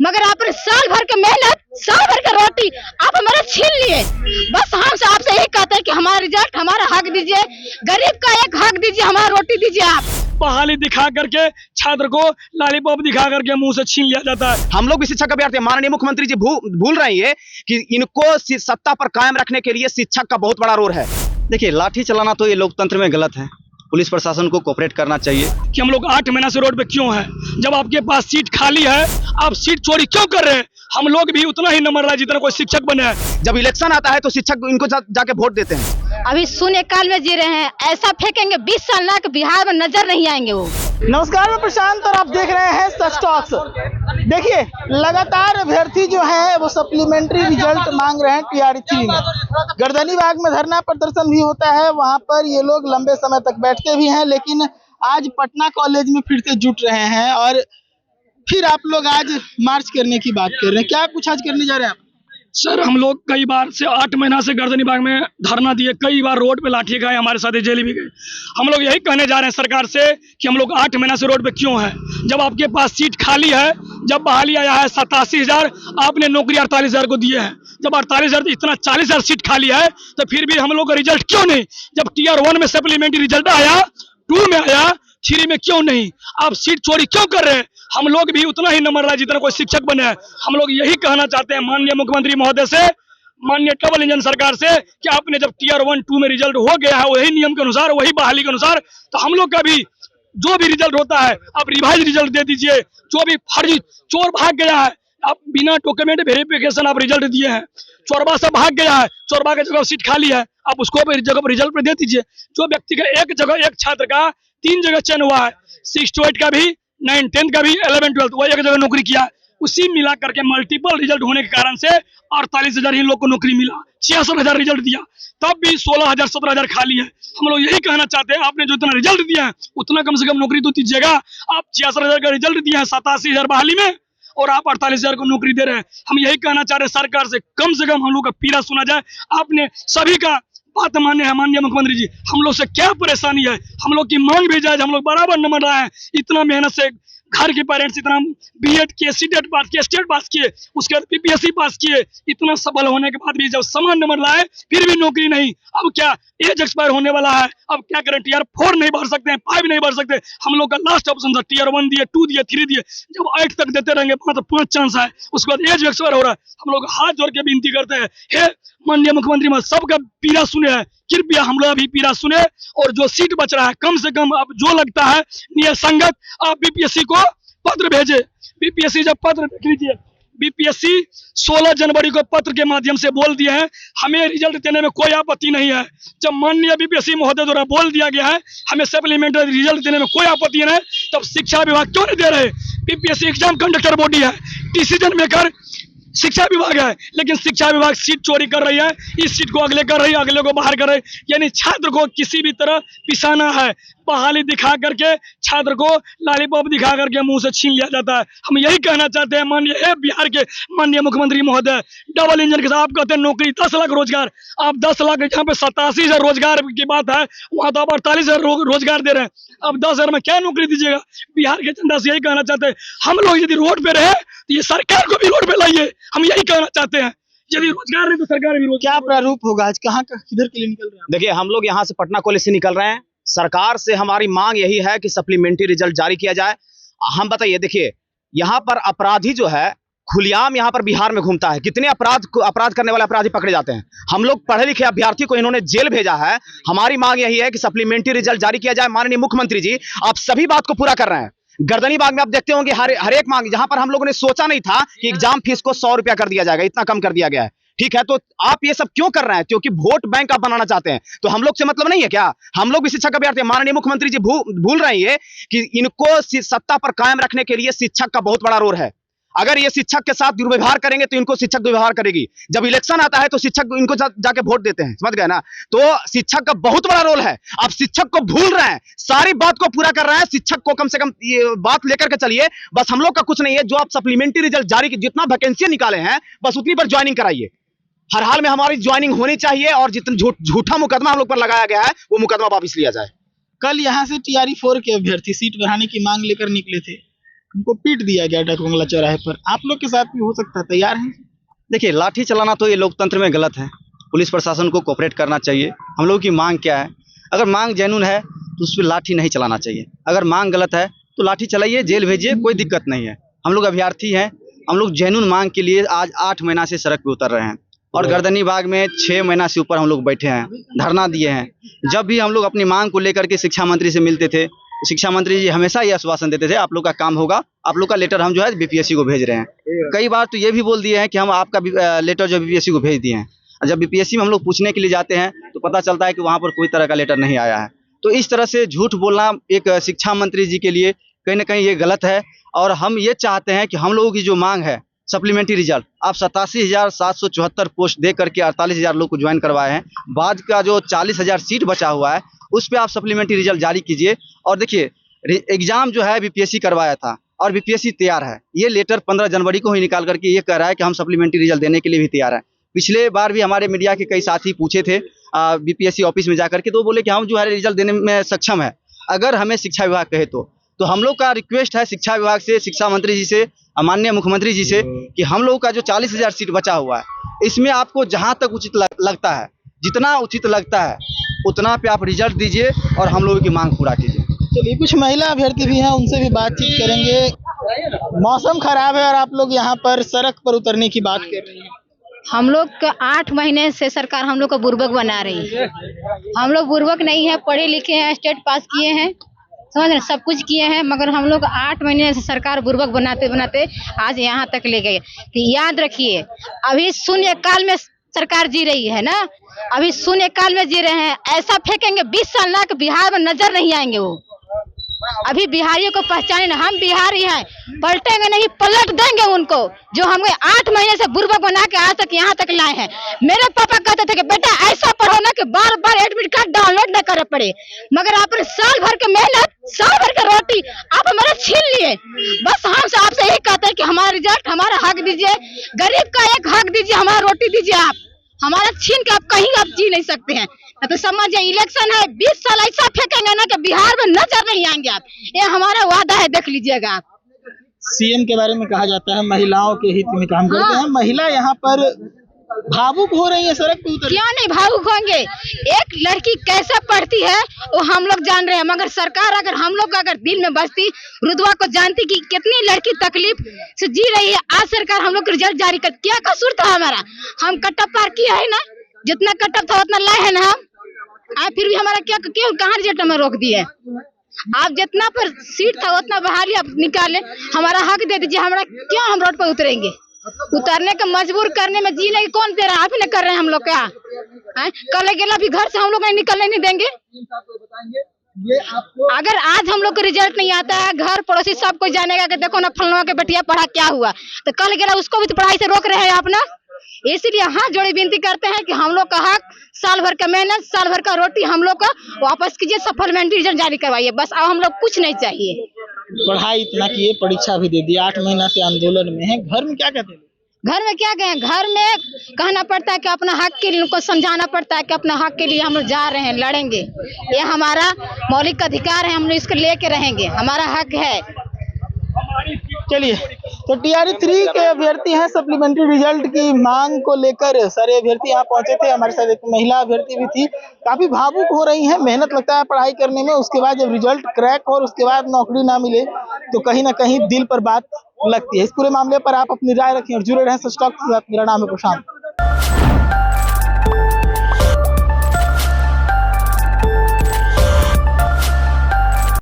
मगर आपने साल भर की मेहनत, साल भर की रोटी आप हमारा छीन लिए। बस हमसे आपसे यही कहते हैं कि हमारा रिजल्ट, हमारा हक दीजिए, गरीब का एक हक दीजिए, हमारा रोटी दीजिए आप। बहाली दिखा करके छात्र को लॉलीपॉप दिखा करके मुंह से छीन लिया जाता है। हम लोग भी शिक्षक अभ्यर्थी, माननीय मुख्यमंत्री जी भूल रहे हैं कि इनको सत्ता पर कायम रखने के लिए शिक्षक का बहुत बड़ा रोल है। देखिए, लाठी चलाना तो ये लोकतंत्र में गलत है, पुलिस प्रशासन को कोऑपरेट करना चाहिए। कि हम लोग 8 महीना से रोड पे क्यों हैं? जब आपके पास सीट खाली है, आप सीट चोरी क्यों कर रहे हैं? हम लोग भी उतना ही नंबर लाए जितना कोई शिक्षक बने हैं। जब इलेक्शन आता है तो शिक्षक इनको जाके वोट देते हैं। अभी शून्य काल में जी रहे हैं, ऐसा फेंकेंगे 20 साल ना कि बिहार में नजर नहीं आएंगे वो। नमस्कार, मैं प्रशांत और आप देख रहे हैं सच टॉक्स। देखिए, लगातार अभ्यर्थी जो है वो सप्लीमेंट्री रिजल्ट मांग रहे हैं टीआरई 3 में। गर्दनीबाग में धरना प्रदर्शन भी होता है, वहां पर ये लोग लंबे समय तक बैठते भी हैं, लेकिन आज पटना कॉलेज में फिर से जुट रहे हैं और फिर आप लोग आज मार्च करने की बात कर रहे हैं। क्या कुछ आज करने जा रहे हैं आप? सर, हम लोग कई बार से 8 महीना से गर्दनीबाग में धरना दिए, कई बार रोड पे लाठी खाए, हमारे साथ जेल भी गए। हम लोग यही कहने जा रहे हैं सरकार से कि हम लोग 8 महीना से रोड पे क्यों हैं? जब आपके पास सीट खाली है, जब बहाली आया है 87,000, आपने नौकरी 48,000 को दिए हैं। जब 48,000 इतना 40,000 सीट खाली है तो फिर भी हम लोग का रिजल्ट क्यों नहीं? जब टीआर 1 में सप्लीमेंट्री रिजल्ट आया, 2 में आया, 3 में क्यों नहीं? आप सीट चोरी क्यों कर रहे हैं? हम लोग भी उतना ही नंबर लाए जितना कोई शिक्षक बने हैं। हम लोग यही कहना चाहते हैं माननीय मुख्यमंत्री महोदय से, माननीय डबल इंजन सरकार से कि आपने जब टीआर 1, 2 में रिजल्ट हो गया है वही नियम के अनुसार, वही बहाली के अनुसार, तो हम लोग का भी जो भी रिजल्ट होता है आप रिवाइज रिजल्ट दे दीजिए। जो भी फर्जी चोर भाग गया है, आप बिना डॉक्यूमेंट वेरिफिकेशन आप रिजल्ट दिए हैं, चोरबा सब भाग गया है, चोरबा की जगह सीट खाली है, आप उसको जगह रिजल्ट पे दे दीजिए। जो व्यक्ति का एक जगह, एक छात्र का 3 जगह चयन हुआ है, 6 to 8 का भी, 9, 10 का भी, 11, 12, वो एक जगह नौकरी किया, उसी मिला करके मल्टीपल रिजल्ट होने के कारण से 48,000 इन लोग को नौकरी मिला, 66,000 रिजल्ट दिया, तब भी 16,000, 17,000 खाली है। हम लोग यही कहना चाहते हैं, आपने जो इतना रिजल्ट दिया है उतना कम से कम नौकरी तो दीजिएगा। आप 66,000 का रिजल्ट दिया है 87,000 बहाली में और आप 48,000 को नौकरी दे रहे हैं। हम यही कहना चाह रहे हैं सरकार से, कम से कम हम लोग का पीड़ा सुना जाए। आपने सभी का बात माने हैं माननीय मुख्यमंत्री जी, हम लोग से क्या परेशानी है? हम लोग की मांग भी जाए, हम लोग बराबर नंबर लाए हैं। इतना मेहनत से घर के पेरेंट्स इतना बीएड किए, सीटेट पास किए, स्टेट पास किए, उसके बाद पीपीएससी पास किए, इतना सफल होने के बाद भी जब समान नंबर लाए फिर भी नौकरी नहीं। अब क्या एज एक्सपायर होने वाला है, अब क्या करें? टीआर 4 नहीं भर सकते हैं, 5 नहीं भर सकते। हम लोग का लास्ट ऑप्शन था टीआर 1 दिए, 2 दिए, 3 दिए, जब 8 तक देते रहेंगे तो 5 चांस है, उसके बाद एज एक्सपायर हो रहा है। हम लोग हाथ जोड़ के विनती करते हैं, हे माननीय मुख्यमंत्री महोदय, सबका पीड़ा सुने हैं, कृपया हम लोग भी पीड़ा सुने और जो सीट बच रहा है कम से कम अब जो लगता है नियत आप बीपीएससी को पत्र भेजे। बीपीएससी जब पत्र देख लीजिए, बीपीएससी 16 जनवरी को पत्र के माध्यम से बोल दिए हैं हमें रिजल्ट देने में कोई आपत्ति नहीं है। जब माननीय बीपीएससी महोदय द्वारा बोल दिया गया है हमें सप्लीमेंट्री रिजल्ट देने में कोई आपत्ति नहीं, तब शिक्षा विभाग क्यों नहीं दे रहे? बीपीएससी एग्जाम कंडक्टर बॉडी है, डिसीजन मेकर शिक्षा विभाग है, लेकिन शिक्षा विभाग सीट चोरी कर रही है, इस सीट को अगले कर रही है, अगले को बाहर कर रही है, यानी छात्र को किसी भी तरह पिसाना है। बहाली दिखा करके छात्र को लॉलीपॉप दिखा करके मुंह से छीन लिया जाता है। हम यही कहना चाहते हैं माननीय बिहार के माननीय मुख्यमंत्री महोदय, डबल इंजन के साथ आप कहते हैं नौकरी 10 लाख रोजगार, आप 10 लाख जहाँ पे 87,000 रोजगार की बात है वहां तो आप 48,000 रोजगार दे रहे हैं। अब 10,000 में क्या नौकरी दीजिएगा? बिहार के जनता से यही कहना चाहते हैं, हम लोग यदि रोड पे रहे तो ये सरकार को भी रोड पे लाइए, हम यही कहना चाहते हैं। यदि रोजगार नहीं तो सरकार भी रोजगार। क्या प्रारूप होगा आज? कहाँ का किधर के लिए निकल रहे हैं? देखिए, हम लोग यहाँ से पटना कॉलेज से निकल रहे हैं। सरकार से हमारी मांग यही है कि सप्लीमेंट्री रिजल्ट जारी किया जाए। हम बताइए, देखिए यहाँ पर अपराधी जो है खुलेआम यहाँ पर बिहार में घूमता है, कितने अपराध करने वाले अपराधी पकड़े जाते हैं। हम लोग पढ़े लिखे अभ्यर्थी को इन्होंने जेल भेजा है। हमारी मांग यही है कि सप्लीमेंट्री रिजल्ट जारी किया जाए। माननीय मुख्यमंत्री जी, आप सभी बात को पूरा कर रहे हैं। गर्दनीबाग में आप देखते होंगे हर एक मांग, जहां पर हम लोगों ने सोचा नहीं था कि एग्जाम फीस को 100 रुपया कर दिया जाएगा, इतना कम कर दिया गया है। ठीक है, तो आप ये सब क्यों कर रहे हैं? क्योंकि वोट बैंक आप बनाना चाहते हैं, तो हम लोग से मतलब नहीं है क्या? हम लोग भी शिक्षक अभ्यर्थी, माननीय मुख्यमंत्री जी भूल रहे हैं कि इनको सत्ता पर कायम रखने के लिए शिक्षक का बहुत बड़ा रोल है। अगर ये शिक्षक के साथ दुर्व्यवहार करेंगे तो इनको शिक्षक दुर्व्यवहार करेगी। जब इलेक्शन आता है तो शिक्षक इनको जाके वोट देते हैं, समझ गए ना? तो शिक्षक का बहुत बड़ा रोल है। आप शिक्षक को भूल रहे हैं, सारी बात को पूरा कर रहे हैं। शिक्षक को कम से कम ये बात लेकर के चलिए। बस हम लोग का कुछ नहीं है, जो आप सप्लीमेंट्री रिजल्ट जारी की जितना वैकेंसी निकाले हैं बस उतनी पर ज्वाइनिंग कराइए। हर हाल में हमारी ज्वाइनिंग होनी चाहिए और जितना झूठा मुकदमा हम लोग पर लगाया गया है वो मुकदमा वापस लिया जाए। कल यहाँ से टीआरई 4 के अभ्यर्थी सीट बढ़ाने की मांग लेकर निकले थे, उनको पीट दिया गया डकबंगला चौराहे पर, आप लोग के साथ भी हो सकता है, तैयार हैं? देखिए, लाठी चलाना तो ये लोकतंत्र में गलत है। पुलिस प्रशासन को कोऑपरेट करना चाहिए। हम लोगों की मांग क्या है? अगर मांग जेन्युइन है तो उस पर लाठी नहीं चलाना चाहिए। अगर मांग गलत है तो लाठी चलाइए, जेल भेजिए, कोई दिक्कत नहीं है। हम लोग अभ्यर्थी हैं, हम लोग जेन्युइन मांग के लिए आज 8 महीना से सड़क पे उतर रहे हैं और गर्दनी बाग में 6 महीना से ऊपर हम लोग बैठे हैं, धरना दिए हैं। जब भी हम लोग अपनी मांग को लेकर के शिक्षा मंत्री से मिलते थे, शिक्षा मंत्री जी हमेशा ये आश्वासन देते थे, आप लोग का काम होगा, आप लोग का लेटर हम जो है बीपीएससी को भेज रहे हैं। कई बार तो ये भी बोल दिए हैं कि हम आपका लेटर जो बीपीएससी को भेज दिए हैं। जब बीपीएससी में हम लोग पूछने के लिए जाते हैं तो पता चलता है कि वहाँ पर कोई तरह का लेटर नहीं आया है। तो इस तरह से झूठ बोलना एक शिक्षा मंत्री जी के लिए कहीं ना कहीं ये गलत है। और हम ये चाहते हैं कि हम लोगों की जो मांग है सप्लीमेंट्री रिजल्ट, आप 87,774 पोस्ट दे करके 48,000 लोग को ज्वाइन करवाए हैं। बाद का जो 40,000 सीट बचा हुआ है उस पर आप सप्लीमेंट्री रिजल्ट जारी कीजिए। और देखिए, एग्जाम जो है बीपीएससी करवाया था और बीपीएससी तैयार है। ये लेटर 15 जनवरी को ही निकाल करके ये कह रहा है कि हम सप्लीमेंट्री रिजल्ट देने के लिए भी तैयार है। पिछले बार भी हमारे मीडिया के कई साथी पूछे थे बीपीएससी ऑफिस में जाकर के, तो बोले कि हम जो है रिजल्ट देने में सक्षम है, अगर हमें शिक्षा विभाग कहे तो हम लोग का रिक्वेस्ट है शिक्षा विभाग से, शिक्षा मंत्री जी से, माननीय मुख्यमंत्री जी से कि हम लोगों का जो 40,000 सीट बचा हुआ है इसमें आपको जहां तक उचित लगता है, जितना उचित लगता है उतना पे आप रिजल्ट दीजिए और हम लोगों की मांग पूरा कीजिए। चलिए, कुछ महिला अभ्यर्थी भी हैं, उनसे भी बातचीत करेंगे। मौसम खराब है और आप लोग यहाँ पर सड़क पर उतरने की बात कर रही हैं। हम लोग का 8 महीने से सरकार हम लोग को बुर्बक बना रही है। हम लोग बुर्बक नहीं है, पढ़े लिखे हैं, स्टेट पास किए हैं, समझ रहे, सब कुछ किए हैं, मगर हम लोग 8 महीने से सरकार बुर्बक बनाते बनाते आज यहाँ तक ले गए। कि याद रखिए, अभी शून्य काल में सरकार जी रही है ना, अभी शून्य काल में जी रहे हैं। ऐसा फेंकेंगे 20 साल ना कि बिहार में नजर नहीं आएंगे वो। अभी बिहारियों को पहचाने ना, हम बिहारी हैं, पलटेंगे नहीं, पलट देंगे उनको जो हमें 8 महीने से बुर्बक बना के आज तक यहाँ तक लाए हैं। मेरे पापा कहते थे कि बेटा ऐसा पढ़ो ना कि बार बार एडमिट कार्ड डाउनलोड न करना पड़े, मगर आपने साल भर की मेहनत, साल भर की रोटी आप हमारा छीन लिए। बस हम आपसे यही कहते हैं कि हमारा रिजल्ट, हमारा हक दीजिए, गरीब का एक हक दीजिए, हमारा रोटी दीजिए। आप हमारा छीन के आप कहीं आप जी नहीं सकते हैं। तो समझिए, इलेक्शन है, 20 साल ऐसा फेंकेंगे ना कि बिहार में नजर नहीं आएंगे आप। ये हमारा वादा है, देख लीजिएगा आप। सीएम के बारे में कहा जाता है महिलाओं के हित में काम करते हैं, महिला यहाँ पर भावुक हो रही है सड़क पे उतर। क्यों नहीं भावुक होंगे? एक लड़की कैसे पढ़ती है वो हम लोग जान रहे हैं, मगर सरकार अगर हम लोग अगर दिल में बसती, रुतबा को जानती कि कितनी लड़की तकलीफ से जी रही है, आज सरकार हम लोग को रिजल्ट जारी कर, क्या कसूर था हमारा? हम कटअप पार किया है ना, जितना कटअप था उतना लाए है ना हम। आप फिर भी हमारा क्या, क्यों कहाँ रिजल्ट हमें रोक दिए? आप जितना पर सीट था उतना बहाली आप निकाले, हमारा हक दे दीजिए। हमारा क्यों हम रोड पर उतरेंगे? उतरने का मजबूर करने में जीने की कौन दे रहा है? आप ही नहीं कर रहे हैं हम लोग क्या? कल गेला भी घर से हम लोग नहीं निकलने नहीं देंगे। अगर आज हम लोग को रिजल्ट नहीं आता है, घर पड़ोसी सब कोई जानेगा कि देखो ना फलनवा के बेटिया पढ़ा क्या हुआ, तो कल गेला उसको भी तो पढ़ाई से रोक रहे हैं आप ना। इसलिए हाथ जोड़े विनती करते हैं कि हम लोग का हक, साल भर का मेहनत, साल भर का रोटी हम लोग का वापस कीजिए, सप्लीमेंट्री रिजल्ट जारी करवाइए, बस। अब हम लोग कुछ नहीं चाहिए। पढ़ाई इतना किए, परीक्षा भी दे दी, 8 महीना से आंदोलन में है, घर में क्या कहते हैं? घर में क्या कहें? घर में कहना पड़ता है कि अपना हक के लिए, उनको समझाना पड़ता है कि अपना हक के लिए हम लोग जा रहे हैं, लड़ेंगे, ये हमारा मौलिक अधिकार है, हम लोग इसको लेके रहेंगे, हमारा हक है। चलिए, तो टीआरई 3 के अभ्यर्थी हैं, सप्लीमेंट्री रिजल्ट की मांग को लेकर सारे अभ्यर्थी यहाँ पहुंचे थे। हमारे साथ एक महिला अभ्यर्थी भी थी, काफी भावुक हो रही हैं। मेहनत लगता है पढ़ाई करने में, उसके बाद जब रिजल्ट क्रैक हो और उसके बाद नौकरी ना मिले तो कहीं ना कहीं दिल पर बात लगती है। इस पूरे मामले पर आप अपनी राय रखें और जुड़े रहें सच टॉक के साथ। मेरा नाम है प्रशांत।